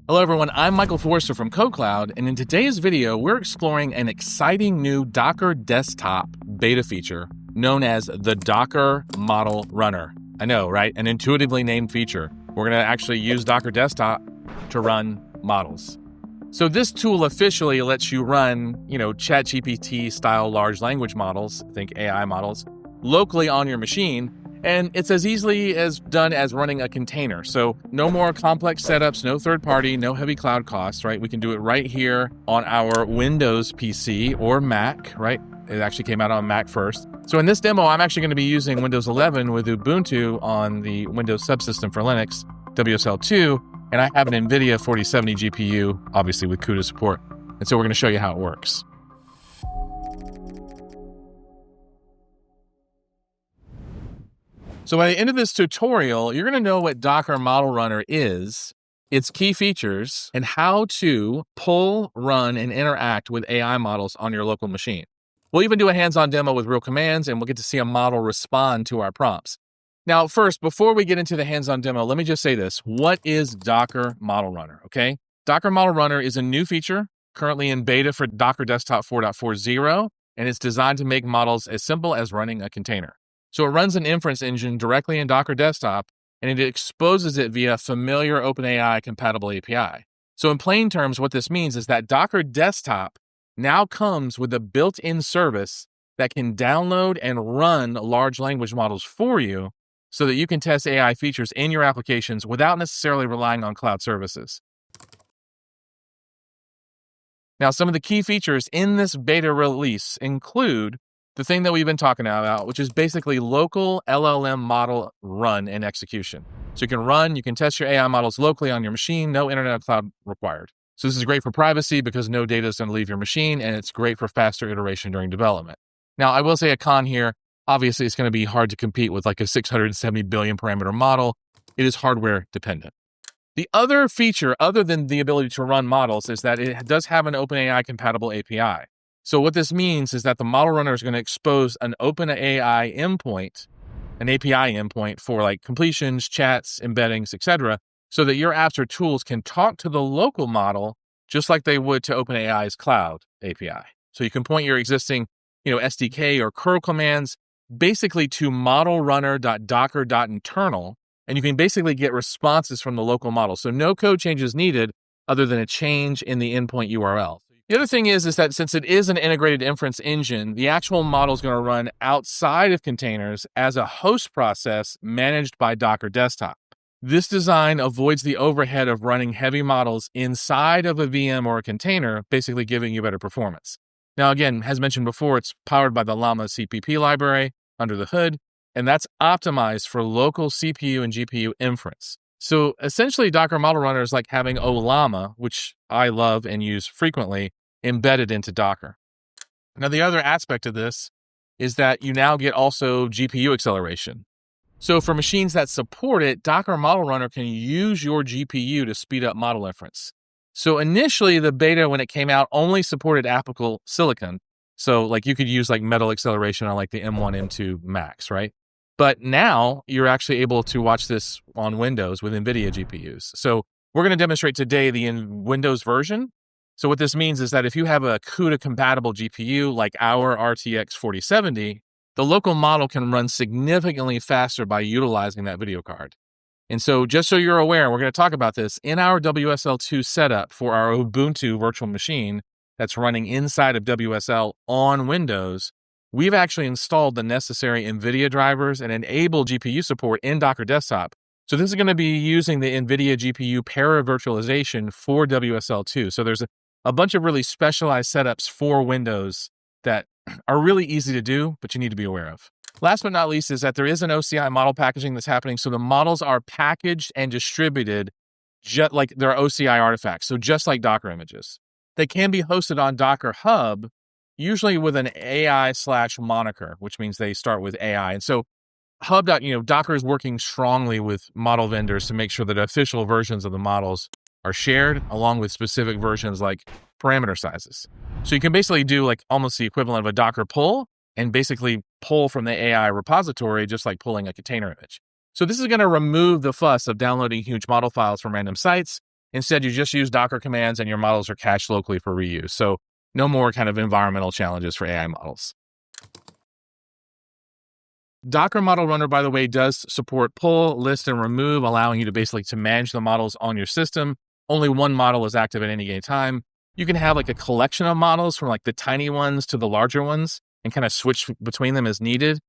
Hello everyone, I'm Michael Forrester from KodeKloud, and in today's video, we're exploring an exciting new Docker desktop beta feature known as the Docker Model Runner. I know, right? An intuitively named feature. We're going to actually use Docker Desktop to run models. So this tool officially lets you run, ChatGPT style large language models, think AI models, locally on your machine. And it's as easily as done as running a container. So no more complex setups, no third party, no heavy cloud costs, right? We can do it right here on our Windows PC or Mac, right? It actually came out on Mac first. So in this demo, I'm actually going to be using Windows 11 with Ubuntu on the Windows subsystem for Linux, WSL2, and I have an NVIDIA 4070 GPU, obviously with CUDA support. And so we're going to show you how it works. So by the end of this tutorial, you're going to know what Docker Model Runner is, its key features, and how to pull, run, and interact with AI models on your local machine. We'll even do a hands-on demo with real commands, and we'll get to see a model respond to our prompts. Now, first, before we get into the hands-on demo, let me just say this. What is Docker Model Runner, okay? Docker Model Runner is a new feature currently in beta for Docker Desktop 4.40, and it's designed to make models as simple as running a container. So it runs an inference engine directly in Docker Desktop, and it exposes it via familiar OpenAI-compatible API. So in plain terms, what this means is that Docker Desktop now comes with a built-in service that can download and run large language models for you so that you can test AI features in your applications without necessarily relying on cloud services. Now, some of the key features in this beta release include the thing that we've been talking about, which is basically local LLM model run and execution. So you can test your AI models locally on your machine, no internet cloud required. So this is great for privacy because no data is going to leave your machine, and it's great for faster iteration during development. Now, I will say a con here. Obviously, it's going to be hard to compete with like a 670 billion parameter model. It is hardware dependent. The other feature, other than the ability to run models, is that it does have an OpenAI-compatible API. So what this means is that the model runner is going to expose an OpenAI endpoint, an API endpoint for like completions, chats, embeddings, etc., so that your apps or tools can talk to the local model just like they would to OpenAI's cloud API. So you can point your existing, SDK or curl commands basically to modelrunner.docker.internal, and you can basically get responses from the local model. So no code changes needed other than a change in the endpoint URL. The other thing is that since it is an integrated inference engine, the actual model is going to run outside of containers as a host process managed by Docker Desktop. This design avoids the overhead of running heavy models inside of a VM or a container, basically giving you better performance. Now, again, as mentioned before, it's powered by the Llama CPP library under the hood, and that's optimized for local CPU and GPU inference. So essentially, Docker Model Runner is like having Llama, which I love and use frequently, embedded into Docker. Now, the other aspect of this is that you now get also GPU acceleration. So for machines that support it, Docker Model Runner can use your GPU to speed up model inference. So initially, the beta, when it came out, only supported Apple Silicon. So like you could use like Metal acceleration on like the M1, M2 Max, right? But now you're actually able to watch this on Windows with NVIDIA GPUs. So we're going to demonstrate today the Windows version. So what this means is that if you have a CUDA-compatible GPU like our RTX 4070, the local model can run significantly faster by utilizing that video card. And so just so you're aware, we're going to talk about this, in our WSL2 setup for our Ubuntu virtual machine that's running inside of WSL on Windows, we've actually installed the necessary NVIDIA drivers and enabled GPU support in Docker Desktop. So this is going to be using the NVIDIA GPU para-virtualization for WSL2. So there's a bunch of really specialized setups for Windows that are really easy to do, but you need to be aware of. Last but not least is that there is an OCI model packaging that's happening. So the models are packaged and distributed just like they're OCI artifacts. So just like Docker images. They can be hosted on Docker Hub, usually with an AI/moniker, which means they start with AI. And so Docker is working strongly with model vendors to make sure that official versions of the models are shared along with specific versions like parameter sizes. So you can basically do like almost the equivalent of a Docker pull and basically pull from the AI repository, just like pulling a container image. So this is going to remove the fuss of downloading huge model files from random sites Instead, you just use Docker commands and your models are cached locally for reuse. So no more kind of environmental challenges for AI models. Docker Model Runner, by the way, does support pull, list, and remove, allowing you to basically to manage the models on your system. Only one model is active at any given time. You can have like a collection of models from like the tiny ones to the larger ones and kind of switch between them as needed.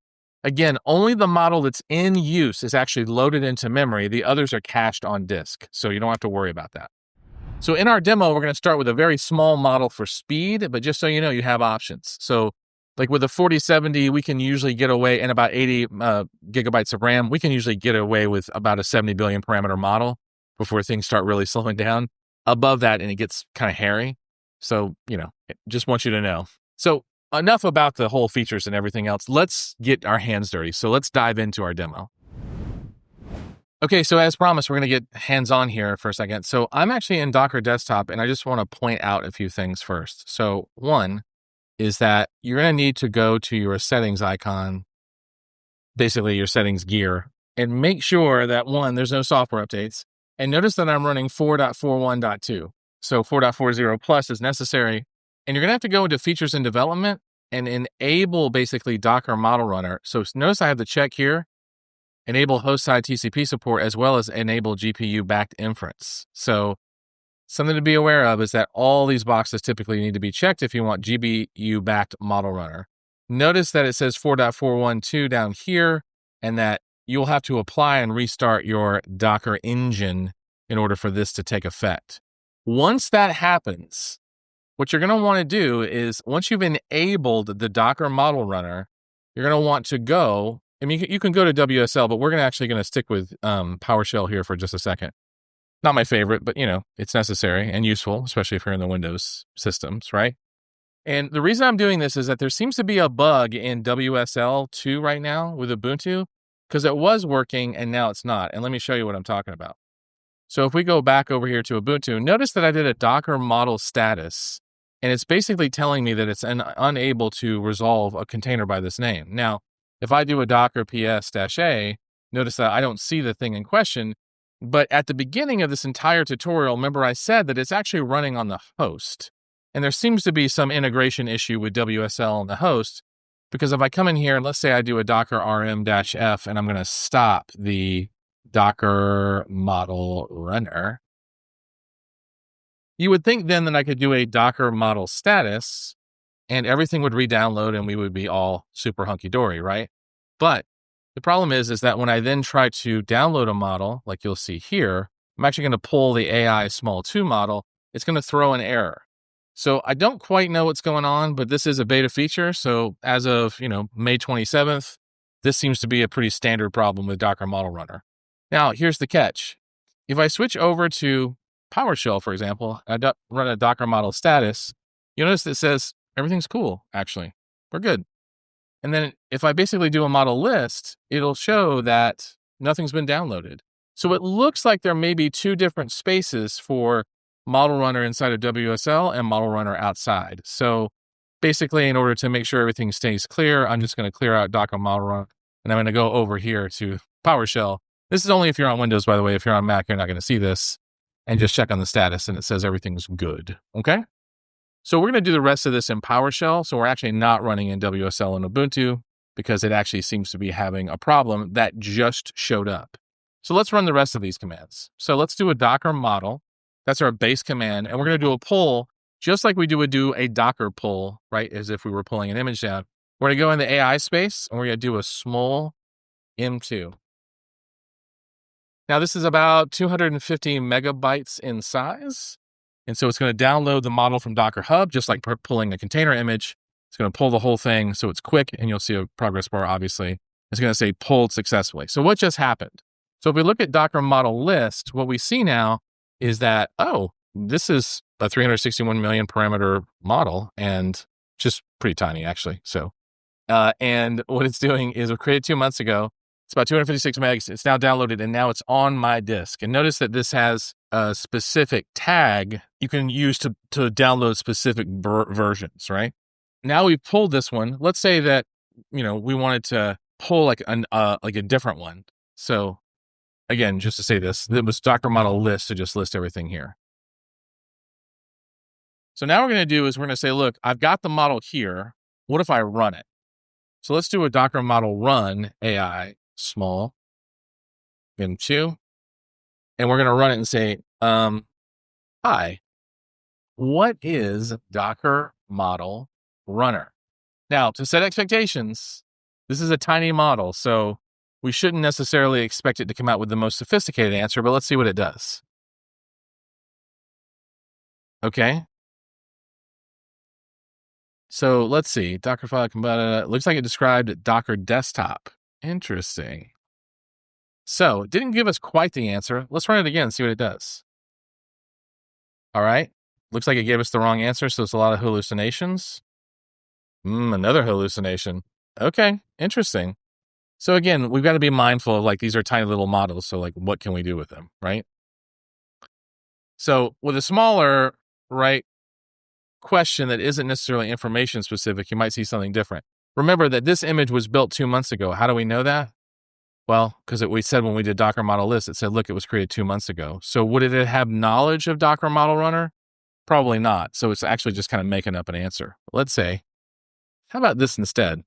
Again, only the model that's in use is actually loaded into memory. The others are cached on disk, so you don't have to worry about that. So in our demo, we're going to start with a very small model for speed, but just so you know, you have options. So like with a 4070, we can usually get away, and about 80 gigabytes of RAM, we can usually get away with about a 70 billion parameter model before things start really slowing down. Above that, and it gets kind of hairy. So, just want you to know. So enough about the whole features and everything else. Let's get our hands dirty. So let's dive into our demo. Okay, so as promised, we're going to get hands-on here for a second. So I'm actually in Docker Desktop, and I just want to point out a few things first. So one is that you're going to need to go to your settings icon, basically your settings gear, and make sure that one, there's no software updates. And notice that I'm running 4.41.2. So 4.40 plus is necessary. And you're going to have to go into features and development and enable basically Docker Model Runner. So notice I have the check here, enable host-side TCP support, as well as enable GPU-backed inference. So something to be aware of is that all these boxes typically need to be checked if you want GPU-backed Model Runner. Notice that it says 4.412 down here, and that you'll have to apply and restart your Docker engine in order for this to take effect. Once that happens, what you're going to want to do is, once you've enabled the Docker Model Runner, you're going to want to go, I mean, you can go to WSL, but we're actually going to stick with PowerShell here for just a second. Not my favorite, but it's necessary and useful, especially if you're in the Windows systems, right? And the reason I'm doing this is that there seems to be a bug in WSL 2 right now with Ubuntu, because it was working and now it's not. And let me show you what I'm talking about. So if we go back over here to Ubuntu, notice that I did a Docker model status, and it's basically telling me that it's unable to resolve a container by this name. Now, if I do a Docker ps-a, notice that I don't see the thing in question, but at the beginning of this entire tutorial, remember I said that it's actually running on the host. And there seems to be some integration issue with WSL and the host, because if I come in here and let's say I do a Docker rm-f and I'm going to stop the Docker Model Runner, you would think then that I could do a Docker model status and everything would re-download and we would be all super hunky-dory, right? But the problem is that when I then try to download a model, like you'll see here, I'm actually going to pull the AI small 2 model. It's going to throw an error. So I don't quite know what's going on, but this is a beta feature. So as of, May 27th, this seems to be a pretty standard problem with Docker Model Runner. Now, here's the catch. If I switch over to PowerShell, for example, I run a Docker model status, you'll notice that it says everything's cool, actually. We're good. And then if I basically do a model list, it'll show that nothing's been downloaded. So it looks like there may be 2 different spaces for Model Runner inside of WSL and Model Runner outside. So basically, in order to make sure everything stays clear, I'm just going to clear out Docker Model Runner, and I'm going to go over here to PowerShell. This is only if you're on Windows, by the way. If you're on Mac, you're not going to see this. And just check on the status, and it says everything's good. Okay? So we're going to do the rest of this in PowerShell. So we're actually not running in WSL and Ubuntu because it actually seems to be having a problem that just showed up. So let's run the rest of these commands. So let's do a Docker model. That's our base command. And we're going to do a pull just like we would do a Docker pull, right? As if we were pulling an image down. We're going to go in the AI space and we're going to do a small M2. Now this is about 250 megabytes in size. And so it's going to download the model from Docker Hub, just like pulling a container image. It's going to pull the whole thing so it's quick, and you'll see a progress bar, obviously. It's going to say pulled successfully. So what just happened? So if we look at Docker model list, what we see now is that, this is a 361 million parameter model, and just pretty tiny, actually. So, and what it's doing is it was created 2 months ago. It's about 256 megs. It's now downloaded, and now it's on my disk. And notice that this has a specific tag you can use to download specific versions, right? Now we've pulled this one. Let's say that, we wanted to pull like a different one. So again, just to say this, it was Docker model list to just list everything here. So now what we're going to do is we're going to say, look, I've got the model here. What if I run it? So let's do a Docker model run AI small m2, and we're going to run it and say, hi, what is Docker model runner? Now, to set expectations, this is a tiny model, so we shouldn't necessarily expect it to come out with the most sophisticated answer, but let's see what it does. Okay. So let's see, Docker file, looks like it described Docker desktop. Interesting. So it didn't give us quite the answer. Let's run it again and see what it does. All right. Looks like it gave us the wrong answer, so it's a lot of hallucinations. Another hallucination. Okay, interesting. So again, we've got to be mindful of, like, these are tiny little models, so like, what can we do with them, right? So with a smaller, right, question that isn't necessarily information specific, you might see something different. Remember that this image was built 2 months ago. How do we know that? Well, because we said when we did Docker model list, it said, look, it was created 2 months ago. So would it have knowledge of Docker model runner? Probably not. So it's actually just kind of making up an answer. Let's say, how about this instead?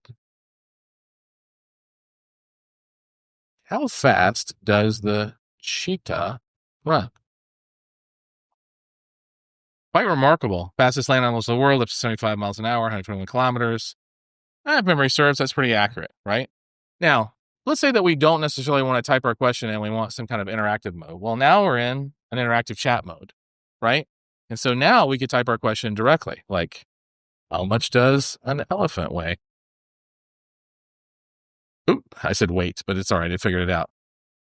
How fast does the cheetah run? Quite remarkable. Fastest land animals in the world, up to 75 miles an hour, 121 kilometers. If memory serves, that's pretty accurate, right? Now, let's say that we don't necessarily want to type our question and we want some kind of interactive mode. Well, now we're in an interactive chat mode, right? And so now we could type our question directly, like, how much does an elephant weigh? Oop, I said weight, but it's all right. I figured it out.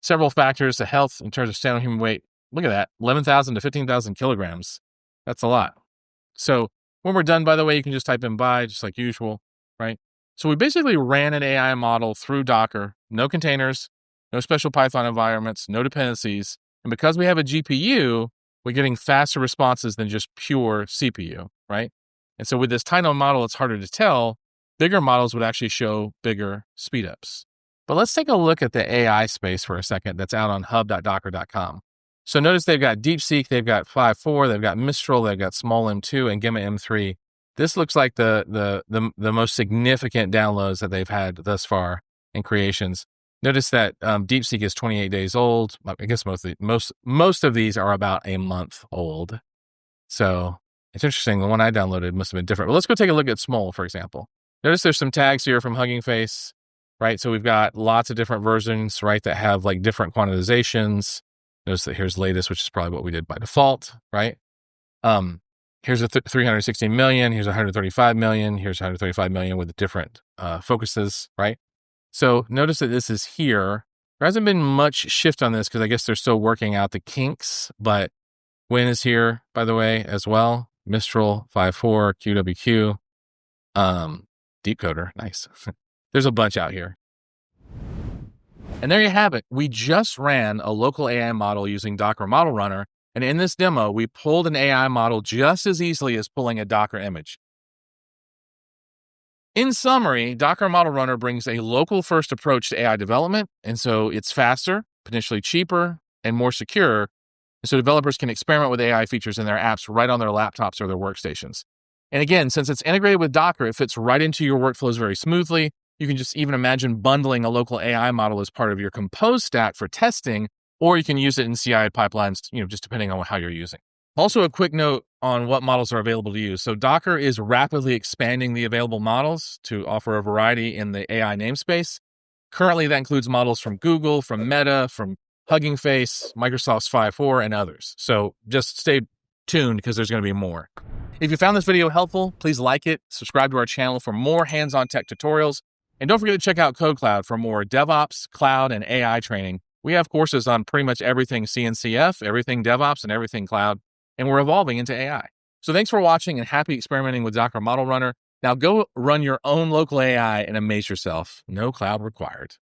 Several factors to health in terms of standard human weight. Look at that, 11,000 to 15,000 kilograms. That's a lot. So when we're done, by the way, you can just type in by, just like usual, right? So we basically ran an AI model through Docker, no containers, no special Python environments, no dependencies. And because we have a GPU, we're getting faster responses than just pure CPU, right? And so with this tiny model, it's harder to tell. Bigger models would actually show bigger speedups. But let's take a look at the AI space for a second that's out on hub.docker.com. So notice they've got DeepSeek, they've got 5.4, they've got Mistral, they've got Small M2 and Gamma M3. This looks like the most significant downloads that they've had thus far in creations. Notice that DeepSeek is 28 days old. I guess most of these are about a month old. So it's interesting. The one I downloaded must have been different. But let's go take a look at Small, for example. Notice there's some tags here from Hugging Face, right? So we've got lots of different versions, right, that have like different quantizations. Notice that here's latest, which is probably what we did by default, right? Here's a 360 million, here's 135 million, here's 135 million with different focuses, right? So notice that this is here. There hasn't been much shift on this because I guess they're still working out the kinks, but Win is here, by the way, as well. Mistral, 5.4, QWQ, Deepcoder, nice. There's a bunch out here. And there you have it. We just ran a local AI model using Docker Model Runner. And in this demo, we pulled an AI model just as easily as pulling a Docker image. In summary, Docker Model Runner brings a local-first approach to AI development. And so it's faster, potentially cheaper, and more secure. And so developers can experiment with AI features in their apps right on their laptops or their workstations. And again, since it's integrated with Docker, it fits right into your workflows very smoothly. You can just even imagine bundling a local AI model as part of your Compose stack for testing, or you can use it in CI pipelines, just depending on how you're using. Also, a quick note on what models are available to use. So Docker is rapidly expanding the available models to offer a variety in the AI namespace. Currently, that includes models from Google, from Meta, from Hugging Face, Microsoft's 5.4, and others. So just stay tuned because there's going to be more. If you found this video helpful, please like it, subscribe to our channel for more hands-on tech tutorials, and don't forget to check out KodeKloud for more DevOps, cloud, and AI training. We have courses on pretty much everything CNCF, everything DevOps, and everything cloud, and we're evolving into AI. So thanks for watching and happy experimenting with Docker Model Runner. Now go run your own local AI and amaze yourself. No cloud required.